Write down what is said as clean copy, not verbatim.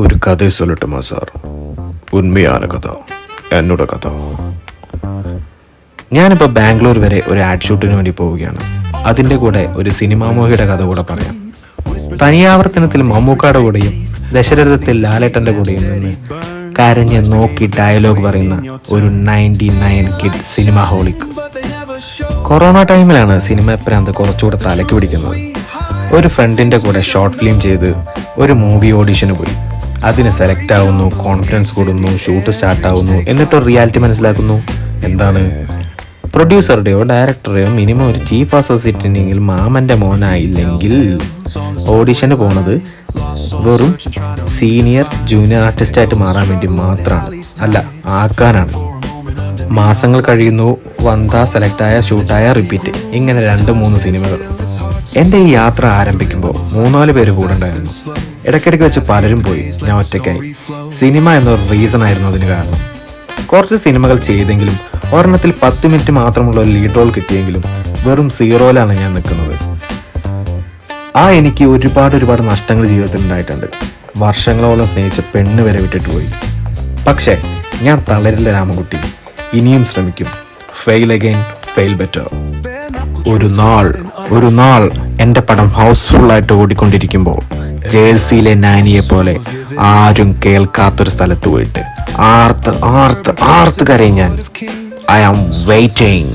ഒരു കഥ சொல்லட்டுமா സാർ? ഉണ്മയാണ് കഥ, എന്നോട് കഥ. ഞാനിപ്പോൾ ബാംഗ്ലൂർ വരെ ഒരു ആഡ് ഷൂട്ടിന് വേണ്ടി പോവുകയാണ്. അതിൻ്റെ കൂടെ ഒരു സിനിമാ മോഹിയുടെ കഥ കൂടെ പറയാം. തനിയാവർത്തനത്തിൽ മമ്മൂക്കയുടെ കൂടെയും ദശരഥത്തിൽ ലാലേട്ടൻ്റെ കൂടെയും നിന്ന് കരഞ്ഞ് നോക്കി ഡയലോഗ് പറയുന്ന ഒരു 99 കിഡ് സിനിമ ഹോളിക്. കൊറോണ ടൈമിലാണ് സിനിമ പ്രാന്ത് കുറച്ചുകൂടെ തലയ്ക്ക് പിടിക്കുന്നത്. ഒരു ഫ്രണ്ടിൻ്റെ കൂടെ ഷോർട്ട് ഫിലിം ചെയ്ത് ഒരു മൂവി ഓഡിഷന് പോയി. അതിന് സെലക്ട് ആവുന്നു, കോൺഫിഡൻസ് കൂടുന്നു, ഷൂട്ട് സ്റ്റാർട്ടാവുന്നു. എന്നിട്ടൊരു റിയാലിറ്റി മനസ്സിലാക്കുന്നു. എന്താണ്? പ്രൊഡ്യൂസറുടെയോ ഡയറക്ടറുടെയോ മിനിമം ഒരു ചീഫ് അസോസിയേറ്റിനെങ്കിലും മാമൻ്റെ മോനായില്ലെങ്കിൽ ഓഡിഷന് പോണത് വെറും സീനിയർ ജൂനിയർ ആർട്ടിസ്റ്റായിട്ട് മാറാൻ വേണ്ടി മാത്രമാണ്, അല്ല ആക്കാനാണ്. മാസങ്ങൾ കഴിയുന്നു, വന്താ സെലക്റ്റായ ഷൂട്ടായ റിപ്പീറ്റ്, ഇങ്ങനെ 2-3 സിനിമകൾ. എൻ്റെ ഈ യാത്ര ആരംഭിക്കുമ്പോൾ 3-4 പേര് കൂടെ ഉണ്ടായിരുന്നു. ഇടയ്ക്കിടയ്ക്ക് വെച്ച് പലരും പോയി, ഞാൻ ഒറ്റയ്ക്കായി. സിനിമ എന്നൊരു റീസൺ ആയിരുന്നു അതിന് കാരണം. കുറച്ച് സിനിമകൾ ചെയ്തെങ്കിലും ഒരെണ്ണത്തിൽ 10 മിനിറ്റ് മാത്രമുള്ള ഒരു ലീഡ് റോൾ കിട്ടിയെങ്കിലും വെറും 0യിലാണ് ഞാൻ നിൽക്കുന്നത്. എനിക്ക് ഒരുപാട് നഷ്ടങ്ങൾ ജീവിതത്തിൽ ഉണ്ടായിട്ടുണ്ട്. വർഷങ്ങളോളം സ്നേഹിച്ച പെണ്ണ് വരെ വിട്ടിട്ട് പോയി. പക്ഷേ ഞാൻ തളരില്ല രാമകുട്ടി, ഇനിയും ശ്രമിക്കും. Fail again, fail better. ഒരു നാൾ എൻ്റെ പടം ഹൗസ്ഫുള്ളായിട്ട് ഓടിക്കൊണ്ടിരിക്കുമ്പോൾ ജേഴ്സിയിലെ നാനിയെ പോലെ ആരും കേൾക്കാത്തൊരു സ്ഥലത്ത് പോയിട്ട് ആർത്ത് കരയും ഞാൻ. I am waiting.